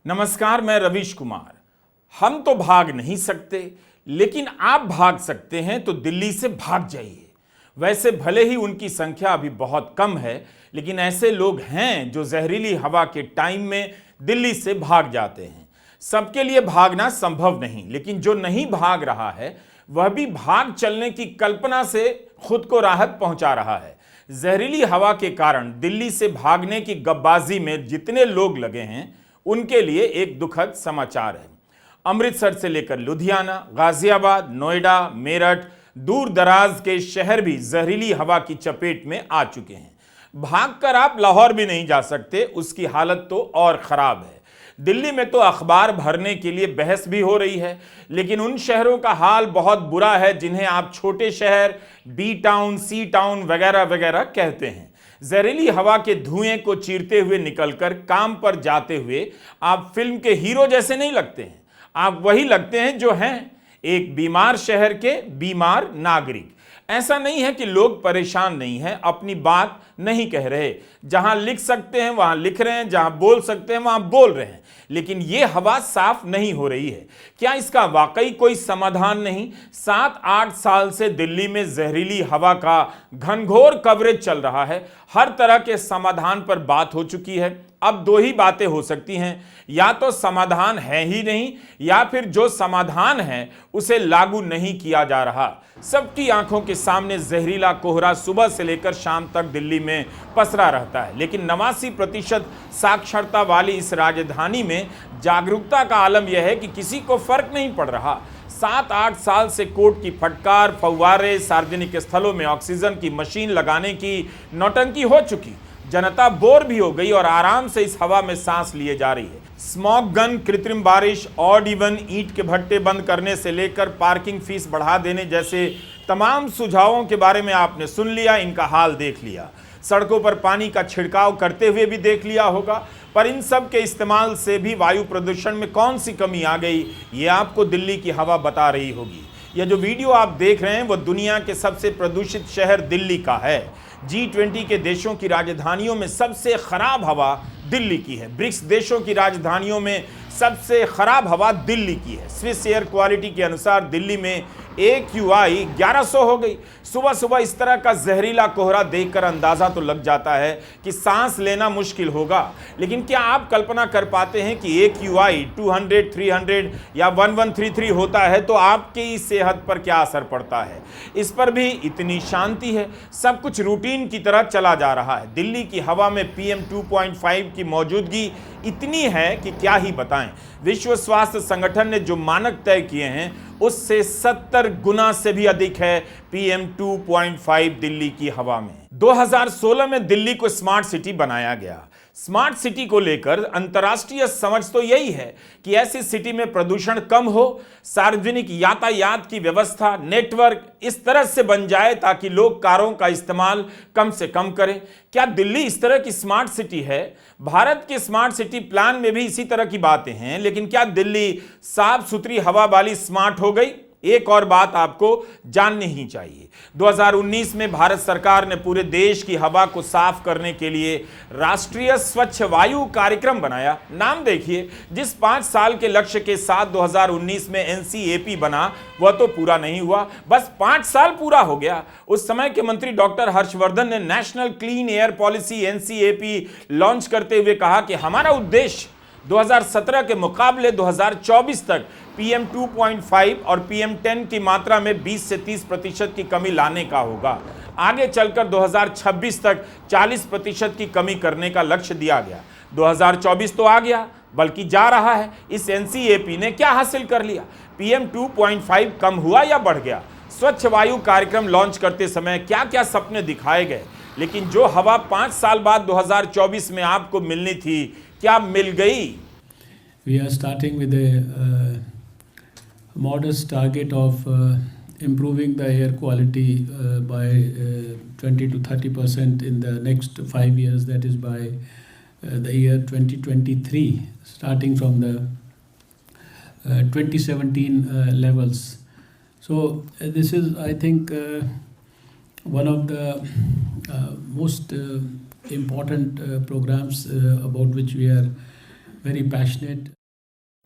नमस्कार, मैं रवीश कुमार। हम तो भाग नहीं सकते, लेकिन आप भाग सकते हैं तो दिल्ली से भाग जाइए। वैसे भले ही उनकी संख्या अभी बहुत कम है, लेकिन ऐसे लोग हैं जो जहरीली हवा के टाइम में दिल्ली से भाग जाते हैं। सबके लिए भागना संभव नहीं, लेकिन जो नहीं भाग रहा है वह भी भाग चलने की कल्पना से खुद को राहत पहुंचा रहा है। जहरीली हवा के कारण दिल्ली से भागने की गप्पबाजी में जितने लोग लगे हैं उनके लिए एक दुखद समाचार है। अमृतसर से लेकर लुधियाना, गाजियाबाद, नोएडा, मेरठ, दूर दराज के शहर भी जहरीली हवा की चपेट में आ चुके हैं। भागकर आप लाहौर भी नहीं जा सकते, उसकी हालत तो और खराब है। दिल्ली में तो अखबार भरने के लिए बहस भी हो रही है, लेकिन उन शहरों का हाल बहुत बुरा है जिन्हें आप छोटे शहर, बी टाउन, सी टाउन वगैरह वगैरह कहते हैं। जहरीली हवा के धुएं को चीरते हुए निकलकर काम पर जाते हुए आप फिल्म के हीरो जैसे नहीं लगते हैं। आप वही लगते हैं जो हैं, एक बीमार शहर के बीमार नागरिक। ऐसा नहीं है कि लोग परेशान नहीं हैं, अपनी बात नहीं कह रहे। जहां लिख सकते हैं वहां लिख रहे हैं, जहां बोल सकते हैं वहां बोल रहे हैं, लेकिन यह हवा साफ नहीं हो रही है। क्या इसका वाकई कोई समाधान नहीं? 7-8 साल से दिल्ली में जहरीली हवा का घनघोर कवरेज चल रहा है। हर तरह के समाधान पर बात हो चुकी है। अब दो ही बातें हो सकती हैं, या तो समाधान है ही नहीं, या फिर जो समाधान है उसे लागू नहीं किया जा रहा। सबकी आंखों के सामने जहरीला कोहरा सुबह से लेकर शाम तक दिल्ली में पसरा रहता है, लेकिन 89% साक्षरता वाली इस राजधानी में जागरूकता का आलम यह है कि किसी को फर्क नहीं पड़ रहा। 7-8 साल से कोर्ट की फटकार, फव्वारे, सार्वजनिक स्थलों में ऑक्सीजन की मशीन लगाने की नौटंकी हो चुकी। जनता बोर भी हो गई और आराम से इस हवा में सांस लिए जा रही है। स्मॉग गन, कृत्रिम बारिश, ऑड इवन, ईंट के भट्टे बंद करने से लेकर पार्किंग फीस बढ़ा देने जैसे तमाम सुझावों के बारे में आपने सुन लिया, इनका हाल देख लिया। सड़कों पर पानी का छिड़काव करते हुए भी देख लिया होगा, पर इन सब के इस्तेमाल से भी वायु प्रदूषण में कौन सी कमी आ गई, ये आपको दिल्ली की हवा बता रही होगी। यह जो वीडियो आप देख रहे हैं वो दुनिया के सबसे प्रदूषित शहर दिल्ली का है। G20 के देशों की राजधानियों में सबसे खराब हवा दिल्ली की है। ब्रिक्स देशों की राजधानियों में सबसे खराब हवा दिल्ली की है। स्विस एयर क्वालिटी के अनुसार दिल्ली में AQI 1100 हो गई। सुबह सुबह इस तरह का जहरीला कोहरा देखकर अंदाजा तो लग जाता है कि सांस लेना मुश्किल होगा, लेकिन क्या आप कल्पना कर पाते हैं कि AQI 200, 300 या 1133 होता है तो आपकी सेहत पर क्या असर पड़ता है? इस पर भी इतनी शांति है, सब कुछ रूटीन की तरह चला जा रहा है। दिल्ली की हवा में PM 2.5 की मौजूदगी इतनी है कि क्या ही बताएं। विश्व स्वास्थ्य संगठन ने जो मानक तय किए हैं उससे 70 गुना से भी अधिक है PM 2.5 दिल्ली की हवा में। 2016 में दिल्ली को स्मार्ट सिटी बनाया गया। स्मार्ट सिटी को लेकर अंतर्राष्ट्रीय समझ तो यही है कि ऐसी सिटी में प्रदूषण कम हो, सार्वजनिक यातायात की व्यवस्था, नेटवर्क इस तरह से बन जाए ताकि लोग कारों का इस्तेमाल कम से कम करें। क्या दिल्ली इस तरह की स्मार्ट सिटी है? भारत के स्मार्ट सिटी प्लान में भी इसी तरह की बातें हैं, लेकिन क्या दिल्ली साफ सुथरी हवा वाली स्मार्ट हो गई? एक और बात आपको जाननी ही चाहिए। 2019 में भारत सरकार ने पूरे देश की हवा को साफ करने के लिए राष्ट्रीय स्वच्छ वायु कार्यक्रम बनाया। नाम देखिए, जिस 5 साल के लक्ष्य के साथ 2019 में NCAP बना वह तो पूरा नहीं हुआ, बस 5 साल पूरा हो गया। उस समय के मंत्री डॉक्टर हर्षवर्धन ने national clean air policy NCAP launch करते हुए कहा कि हमारा उद्देश्य 2017 के मुकाबले 2024 तक PM 2.5 और PM 10 की मात्रा में 20 से 30% की कमी लाने का होगा। आगे चलकर 2026 तक 40% की कमी करने का लक्ष्य दिया गया। 2024 तो आ गया, बल्कि जा रहा है। इस NCAP ने क्या हासिल कर लिया? PM 2.5 कम हुआ या बढ़ गया? स्वच्छ वायु कार्यक्रम लॉन्च करते समय क्या क्या सपने दिखाए गए, लेकिन जो हवा 5 साल बाद 2024 में आपको मिलनी थी, क्या मिल गई? We are starting with a modest target of improving the air quality by 20 to 30% in the next 5 years, that is by the year 2023, starting from the 2017 levels. So this is, I think, one of the most important programs about which we are very passionate.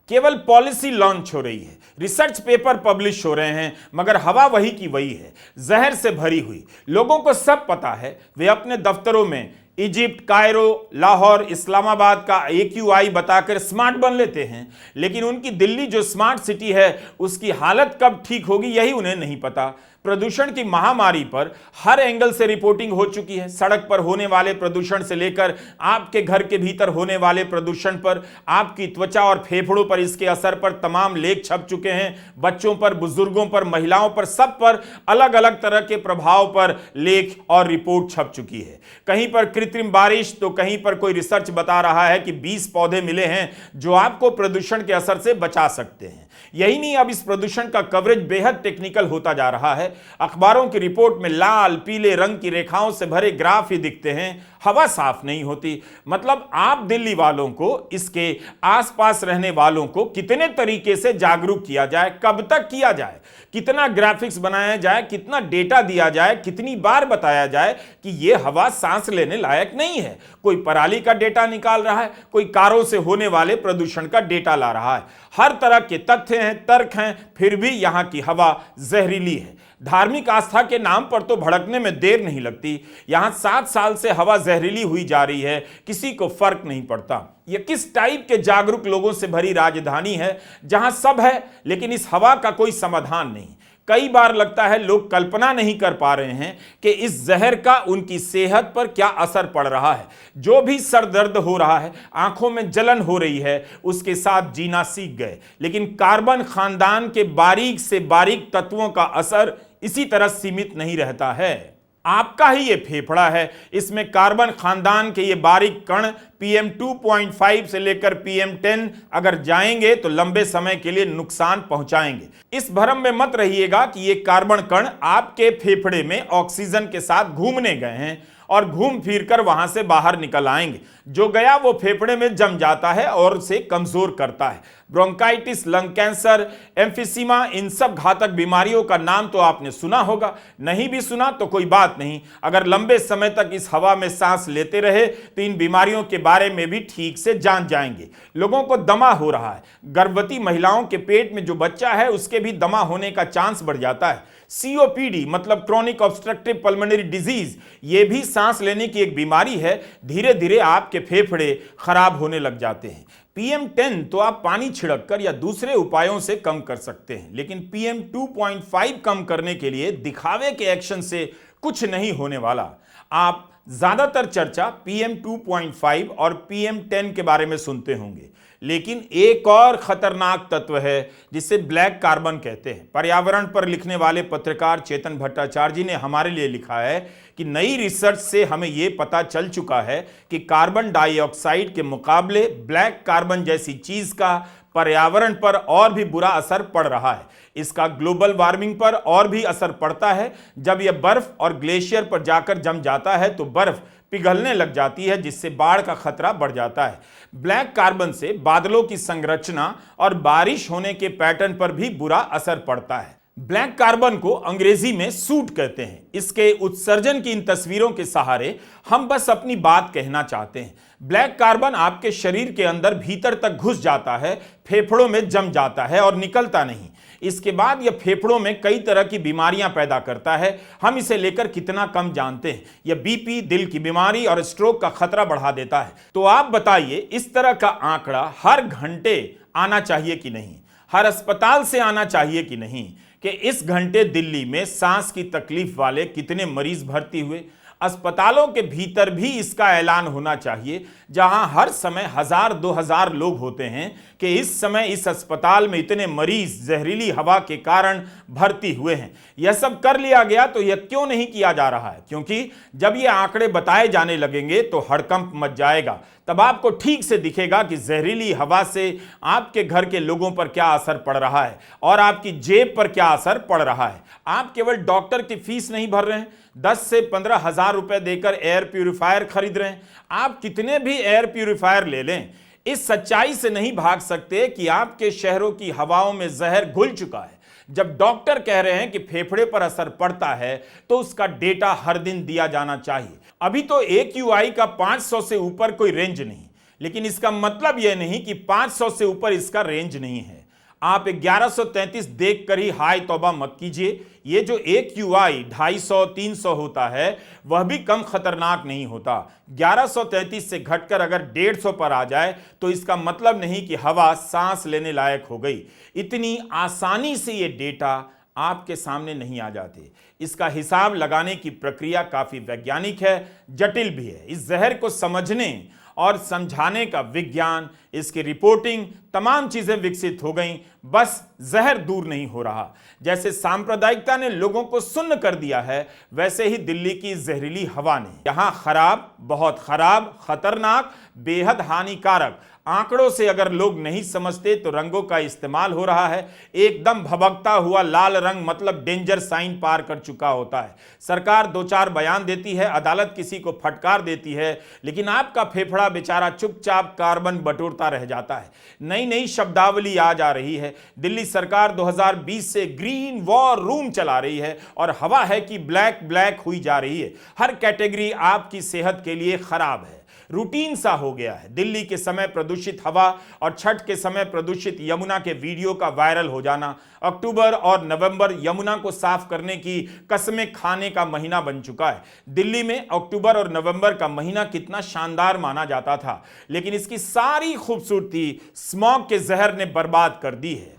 केवल policy launch हो रही है, research paper publish हो रहे हैं, मगर हवा वही की वही है, जहर से भरी हुई। लोगों को सब पता है, वे अपने दफ्तरों में इजिप्ट, कायरो, लाहौर, इस्लामाबाद का AQI बताकर स्मार्ट बन लेते हैं, लेकिन उनकी दिल्ली जो स्मार्ट सिटी है उसकी हालत कब ठीक होगी यही उन्हें नहीं पता। प्रदूषण की महामारी पर हर एंगल से रिपोर्टिंग हो चुकी है। सड़क पर होने वाले प्रदूषण से लेकर आपके घर के भीतर होने वाले प्रदूषण पर, आपकी त्वचा और फेफड़ों पर इसके असर पर तमाम लेख छप चुके हैं। बच्चों पर, बुजुर्गों पर, महिलाओं पर, सब पर अलग अलग तरह के प्रभाव पर लेख और रिपोर्ट छप चुकी है। कहीं पर कृत्रिम बारिश तो कहीं पर कोई रिसर्च बता रहा है कि 20 पौधे मिले हैं जो आपको प्रदूषण के असर से बचा सकते हैं। यही नहीं, अब इस प्रदूषण का कवरेज बेहद टेक्निकल होता जा रहा है। अखबारों की रिपोर्ट में लाल पीले रंग की रेखाओं से भरे ग्राफ ही दिखते हैं। हवा साफ नहीं होती। मतलब आप दिल्ली वालों को, इसके आसपास रहने वालों को कितने तरीके से जागरूक किया जाए, कब तक किया जाए, कितना ग्राफिक्स बनाया जाए, कितना डेटा दिया जाए, कितनी बार बताया जाए कि यह हवा सांस लेने लायक नहीं है। कोई पराली का डेटा निकाल रहा है, कोई कारों से होने वाले प्रदूषण का डेटा ला रहा है। हर तरह के तथ्य हैं, तर्क हैं, फिर भी यहां की हवा जहरीली है। धार्मिक आस्था के नाम पर तो भड़कने में देर नहीं लगती। यहां 7 साल से हवा जहरीली हुई जा रही है, किसी को फर्क नहीं पड़ता। यह किस टाइप के जागरूक लोगों से भरी राजधानी है जहां सब है लेकिन इस हवा का कोई समाधान नहीं। कई बार लगता है लोग कल्पना नहीं कर पा रहे हैं कि इस जहर का उनकी सेहत पर क्या असर पड़ रहा है। जो भी सर दर्द हो रहा है, आंखों में जलन हो रही है, उसके साथ जीना सीख गए। लेकिन कार्बन खानदान के बारीक से बारीक तत्वों का असर इसी तरह सीमित नहीं रहता है। आपका ही ये फेफड़ा है, इसमें कार्बन खानदान के ये बारीक कण PM 2.5 से लेकर PM 10 अगर जाएंगे तो लंबे समय के लिए नुकसान पहुंचाएंगे। इस भ्रम में मत रहिएगा कि ये कार्बन कण आपके फेफड़े में ऑक्सीजन के साथ घूमने गए हैं और घूम फिर कर वहां से बाहर निकल आएंगे। जो गया वो फेफड़े में जम जाता है और उसे कमजोर करता है। ब्रोंकाइटिस, लंग कैंसर, एम्फिसीमा, इन सब घातक बीमारियों का नाम तो आपने सुना होगा। नहीं भी सुना तो कोई बात नहीं, अगर लंबे समय तक इस हवा में सांस लेते रहे तो इन बीमारियों के बारे में भी ठीक से जान जाएंगे। लोगों को दमा हो रहा है। गर्भवती महिलाओं के पेट में जो बच्चा है उसके भी दमा होने का चांस बढ़ जाता है। COPD मतलब क्रोनिक ऑब्स्ट्रक्टिव पल्मोनरी डिजीज, ये भी सांस लेने की एक बीमारी है। धीरे धीरे आपके फेफड़े खराब होने लग जाते हैं। PM 10 तो आप पानी छिड़ककर या दूसरे उपायों से कम कर सकते हैं, लेकिन PM 2.5 कम करने के लिए दिखावे के एक्शन से कुछ नहीं होने वाला। आप ज्यादातर चर्चा PM 2.5 और PM 10 के बारे में सुनते होंगे, लेकिन एक और खतरनाक तत्व है जिसे ब्लैक कार्बन कहते हैं। पर्यावरण पर लिखने वाले पत्रकार चेतन भट्टाचार्य जी ने हमारे लिए लिखा है कि नई रिसर्च से हमें यह पता चल चुका है कि कार्बन डाइऑक्साइड के मुकाबले ब्लैक कार्बन जैसी चीज का पर्यावरण पर और भी बुरा असर पड़ रहा है। इसका ग्लोबल वार्मिंग पर और भी असर पड़ता है। जब यह बर्फ और ग्लेशियर पर जाकर जम जाता है तो बर्फ पिघलने लग जाती है, जिससे बाढ़ का खतरा बढ़ जाता है। ब्लैक कार्बन से बादलों की संरचना और बारिश होने के पैटर्न पर भी बुरा असर पड़ता है। ब्लैक कार्बन को अंग्रेजी में सूट कहते हैं। इसके उत्सर्जन की इन तस्वीरों के सहारे हम बस अपनी बात कहना चाहते हैं। ब्लैक कार्बन आपके शरीर के अंदर भीतर तक घुस जाता है, फेफड़ों में जम जाता है और निकलता नहीं। इसके बाद यह फेफड़ों में कई तरह की बीमारियां पैदा करता है। हम इसे लेकर कितना कम जानते हैं। यह BP, दिल की बीमारी और स्ट्रोक का खतरा बढ़ा देता है। तो आप बताइए, इस तरह का आंकड़ा हर घंटे आना चाहिए कि नहीं, हर अस्पताल से आना चाहिए कि नहीं, कि इस घंटे दिल्ली में सांस की तकलीफ वाले कितने मरीज भर्ती हुए। अस्पतालों के भीतर भी इसका ऐलान होना चाहिए, जहां हर समय 1000-2000 लोग होते हैं, कि इस समय इस अस्पताल में इतने मरीज जहरीली हवा के कारण भर्ती हुए हैं। यह सब कर लिया गया तो यह क्यों नहीं किया जा रहा है? क्योंकि जब ये आंकड़े बताए जाने लगेंगे तो हड़कंप मच जाएगा। तब आपको ठीक से दिखेगा कि जहरीली हवा से आपके घर के लोगों पर क्या असर पड़ रहा है और आपकी जेब पर क्या असर पड़ रहा है। आप केवल डॉक्टर की फीस नहीं भर रहे हैं, 10 से 15 हजार रुपए देकर एयर प्यूरिफायर खरीद रहे हैं। आप कितने भी एयर प्यूरिफायर ले लें, इस सच्चाई से नहीं भाग सकते कि आपके शहरों की हवाओं में जहर घुल चुका है। जब डॉक्टर कह रहे हैं कि फेफड़े पर असर पड़ता है तो उसका डेटा हर दिन दिया जाना चाहिए। अभी तो AQI का 500 से ऊपर कोई रेंज नहीं, लेकिन इसका मतलब यह नहीं कि 500 से ऊपर इसका रेंज नहीं है। आप 1133 देखकर ही हाय तौबा मत कीजिए। ये जो AQI 250-300 होता है वह भी कम खतरनाक नहीं होता। 1133 से घटकर अगर 150 पर आ जाए तो इसका मतलब नहीं कि हवा सांस लेने लायक हो गई। इतनी आसानी से ये डेटा आपके सामने नहीं आ जाते। इसका हिसाब लगाने की प्रक्रिया काफी वैज्ञानिक है, जटिल भी है। इस जहर को समझने और समझाने का विज्ञान, इसकी रिपोर्टिंग, तमाम चीजें विकसित हो गईं, बस जहर दूर नहीं हो रहा। जैसे सांप्रदायिकता ने लोगों को सुन्न कर दिया है, वैसे ही दिल्ली की जहरीली हवा ने। यहां खराब, बहुत खराब, खतरनाक, बेहद हानिकारक, आंकड़ों से अगर लोग नहीं समझते तो रंगों का इस्तेमाल हो रहा है। एकदम भभकता हुआ लाल रंग मतलब डेंजर साइन पार कर चुका होता है। सरकार 2-4 बयान देती है, अदालत किसी को फटकार देती है, लेकिन आपका फेफड़ा बेचारा चुपचाप कार्बन बटोरता रह जाता है। नई नई शब्दावली आ जा रही है। दिल्ली सरकार 2020 से ग्रीन वॉर रूम चला रही है और हवा है कि ब्लैक ब्लैक हुई जा रही है। हर कैटेगरी आपकी सेहत के लिए खराब है। रूटीन सा हो गया है। दिल्ली के समय प्रदूषित हवा और छठ के समय प्रदूषित यमुना के वीडियो का वायरल हो जाना। अक्टूबर और नवंबर यमुना को साफ करने की कस्में खाने का महीना बन चुका है। दिल्ली में अक्टूबर और नवंबर का महीना कितना शानदार माना जाता था, लेकिन इसकी सारी खूबसूरती स्मॉग के जहर ने बर्बाद कर दी है।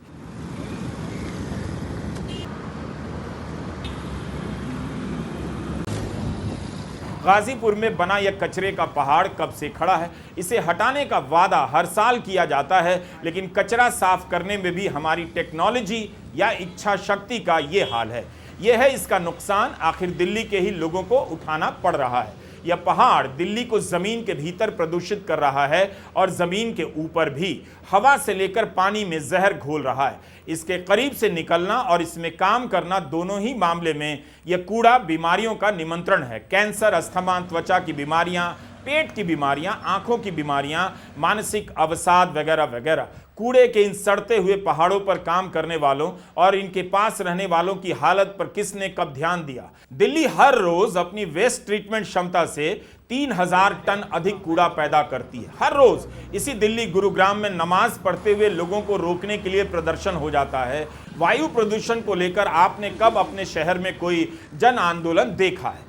गाजीपुर में बना यह कचरे का पहाड़ कब से खड़ा है। इसे हटाने का वादा हर साल किया जाता है, लेकिन कचरा साफ करने में भी हमारी टेक्नोलॉजी या इच्छा शक्ति का ये हाल है। यह है इसका नुकसान। आखिर दिल्ली के ही लोगों को उठाना पड़ रहा है। यह पहाड़ दिल्ली को जमीन के भीतर प्रदूषित कर रहा है और जमीन के ऊपर भी हवा से लेकर पानी में जहर घोल रहा है। इसके करीब से निकलना और इसमें काम करना, दोनों ही मामले में यह कूड़ा बीमारियों का निमंत्रण है। कैंसर, अस्थमा, त्वचा की बीमारियां, पेट की बीमारियां, आंखों की बीमारियां, मानसिक अवसाद वगैरह वगैरह। कूड़े के इन सड़ते हुए पहाड़ों पर काम करने वालों और इनके पास रहने वालों की हालत पर किसने कब ध्यान दिया। दिल्ली हर रोज अपनी वेस्ट ट्रीटमेंट क्षमता से 3000 टन अधिक कूड़ा पैदा करती है, हर रोज। इसी दिल्ली गुरुग्राम में नमाज पढ़ते हुए लोगों को रोकने के लिए प्रदर्शन हो जाता है। वायु प्रदूषण को लेकर आपने कब अपने शहर में कोई जन आंदोलन देखा है?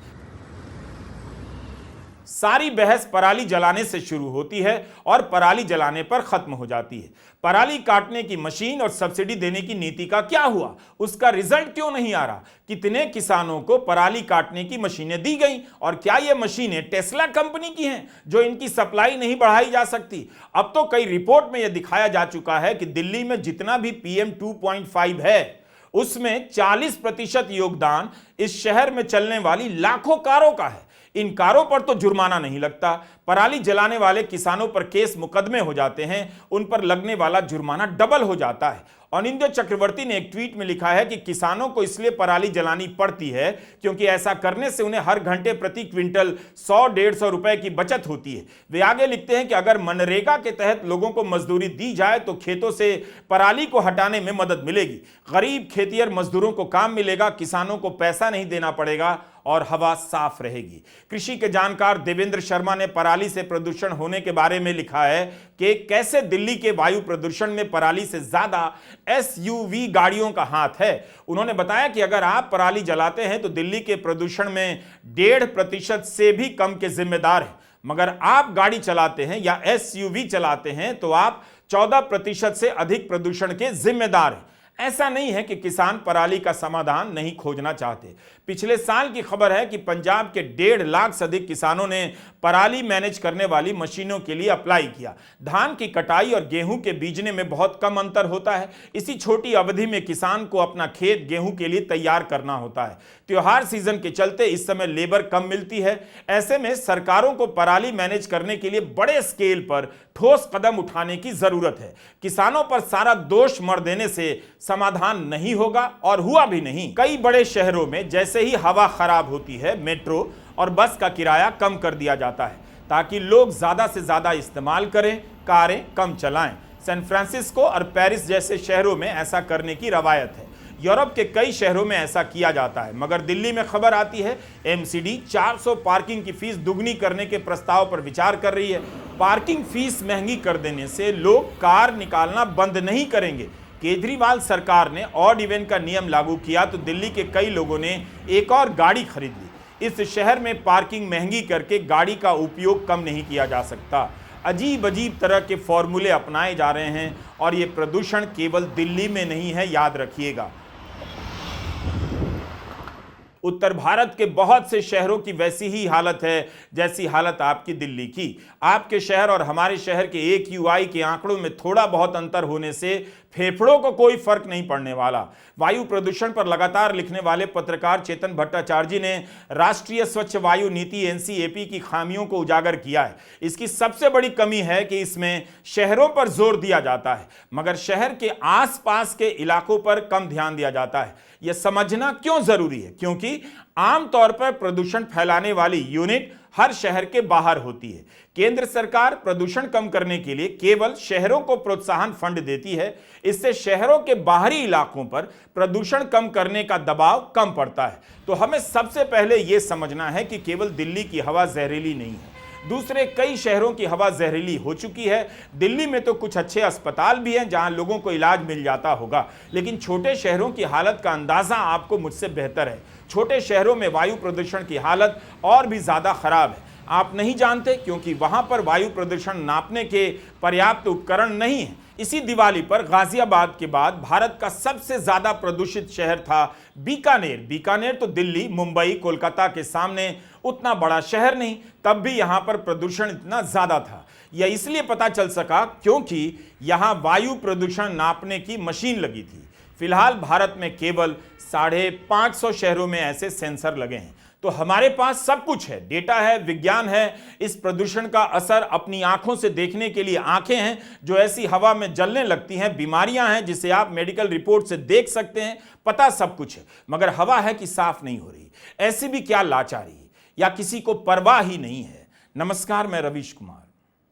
सारी बहस पराली जलाने से शुरू होती है और पराली जलाने पर खत्म हो जाती है। पराली काटने की मशीन और सब्सिडी देने की नीति का क्या हुआ? उसका रिजल्ट क्यों नहीं आ रहा? कितने किसानों को पराली काटने की मशीनें दी गई और क्या ये मशीनें टेस्ला कंपनी की हैं जो इनकी सप्लाई नहीं बढ़ाई जा सकती? अब तो कई रिपोर्ट में यह दिखाया जा चुका है कि दिल्ली में जितना भी PM 2.5 है उसमें 40% योगदान इस शहर में चलने वाली लाखों कारों का है। इन कारों पर तो जुर्माना नहीं लगता। पराली जलाने वाले किसानों पर केस मुकदमे हो जाते हैं, उन पर लगने वाला जुर्माना डबल हो जाता है। अनिंद्य चक्रवर्ती ने एक ट्वीट में लिखा है कि किसानों को इसलिए पराली जलानी पड़ती है क्योंकि ऐसा करने से उन्हें हर घंटे प्रति क्विंटल 100-150 रुपए की बचत होती है। वे आगे लिखते हैं कि अगर मनरेगा के तहत लोगों को मजदूरी दी जाए तो खेतों से पराली को हटाने में मदद मिलेगी। गरीब खेतिहर मजदूरों को काम मिलेगा, किसानों को पैसा नहीं देना पड़ेगा और हवा साफ रहेगी। कृषि के जानकार देवेंद्र शर्मा ने पराली से प्रदूषण होने के बारे में लिखा है कि कैसे दिल्ली के वायु प्रदूषण में पराली से ज्यादा SUV गाड़ियों का हाथ है। उन्होंने बताया कि अगर आप पराली जलाते हैं तो दिल्ली के प्रदूषण में 1.5% से भी कम के जिम्मेदार हैं, मगर आप गाड़ी चलाते हैं या SUV चलाते हैं तो आप 14% से अधिक प्रदूषण के जिम्मेदार हैं। ऐसा नहीं है कि किसान पराली का समाधान नहीं खोजना चाहते। पिछले साल की खबर है कि पंजाब के 1.5 लाख से अधिक किसानों ने पराली मैनेज करने वाली मशीनों के लिए अप्लाई किया। धान की कटाई और गेहूं के बीजने में बहुत कम अंतर होता है। इसी छोटी अवधि में किसान को अपना खेत गेहूं के लिए तैयार करना होता है। त्योहार सीजन के चलते इस समय लेबर कम मिलती है। ऐसे में सरकारों को पराली मैनेज करने के लिए बड़े स्केल पर ठोस कदम उठाने की जरूरत है। किसानों पर सारा दोष मढ़ देने से समाधान नहीं होगा और हुआ भी नहीं। कई बड़े शहरों में जैसे ही हवा खराब होती है, मेट्रो और बस का किराया कम कर दिया जाता है ताकि लोग ज्यादा से ज्यादा इस्तेमाल करें, कारें कम चलाएं। सैन फ्रांसिस्को और पेरिस जैसे शहरों में ऐसा करने की रवायत है। यूरोप के कई शहरों में ऐसा किया जाता है, मगर दिल्ली में खबर आती है MCD 400 पार्किंग की फीस दुगनी करने के प्रस्ताव पर विचार कर रही है। पार्किंग फीस महंगी कर देने से लोग कार निकालना बंद नहीं करेंगे। केजरीवाल सरकार ने ऑड इवन का नियम लागू किया तो दिल्ली के कई लोगों ने एक और गाड़ी खरीद ली। इस शहर में पार्किंग महंगी करके गाड़ी का उपयोग कम नहीं किया जा सकता। अजीब अजीब तरह के फॉर्मूले अपनाए जा रहे हैं और ये प्रदूषण केवल दिल्ली में नहीं है, याद रखिएगा। उत्तर भारत के बहुत से शहरों की वैसी ही हालत है जैसी हालत आपकी दिल्ली की। आपके शहर और हमारे शहर के AQI के आंकड़ों में थोड़ा बहुत अंतर होने से फेफड़ों को कोई फर्क नहीं पड़ने वाला। वायु प्रदूषण पर लगातार लिखने वाले पत्रकार चेतन भट्टाचार्य जी ने राष्ट्रीय स्वच्छ वायु नीति NCAP की खामियों को उजागर किया है। इसकी सबसे बड़ी कमी है कि इसमें शहरों पर जोर दिया जाता है मगर शहर के आसपास के इलाकों पर कम ध्यान दिया जाता है। यह समझना क्यों जरूरी है? क्योंकि आमतौर पर प्रदूषण फैलाने वाली यूनिट हर शहर के बाहर होती है। केंद्र सरकार प्रदूषण कम करने के लिए केवल शहरों को प्रोत्साहन फंड देती है। इससे शहरों के बाहरी इलाकों पर प्रदूषण कम करने का दबाव कम पड़ता है। तो हमें सबसे पहले यह समझना है कि केवल दिल्ली की हवा जहरीली नहीं है, दूसरे कई शहरों की हवा जहरीली हो चुकी है। दिल्ली में तो कुछ अच्छे अस्पताल भी हैं जहां लोगों को इलाज मिल जाता होगा, लेकिन छोटे शहरों की हालत का अंदाजा आपको मुझसे बेहतर है। छोटे शहरों में वायु प्रदूषण की हालत और भी ज्यादा खराब है। आप नहीं जानते क्योंकि वहां पर वायु प्रदूषण नापने के पर्याप्त उपकरण नहीं है। इसी दिवाली पर गाजियाबाद के बाद भारत का सबसे ज्यादा प्रदूषित शहर था बीकानेर। बीकानेर तो दिल्ली, मुंबई, कोलकाता के सामने उतना बड़ा शहर नहीं, तब भी यहां पर प्रदूषण इतना ज्यादा था। यह इसलिए पता चल सका क्योंकि यहां वायु प्रदूषण नापने की मशीन लगी थी। फिलहाल भारत में केवल 550 शहरों में ऐसे सेंसर लगे हैं। तो हमारे पास सब कुछ है, डेटा है, विज्ञान है। इस प्रदूषण का असर अपनी आंखों से देखने के लिए आंखें हैं जो ऐसी हवा में जलने लगती हैं, बीमारियां हैं जिसे आप मेडिकल रिपोर्ट से देख सकते हैं। पता सब कुछ है मगर हवा है कि साफ नहीं हो रही। ऐसी भी क्या लाचारी या किसी को परवाह ही नहीं है। नमस्कार, मैं रवीश कुमार।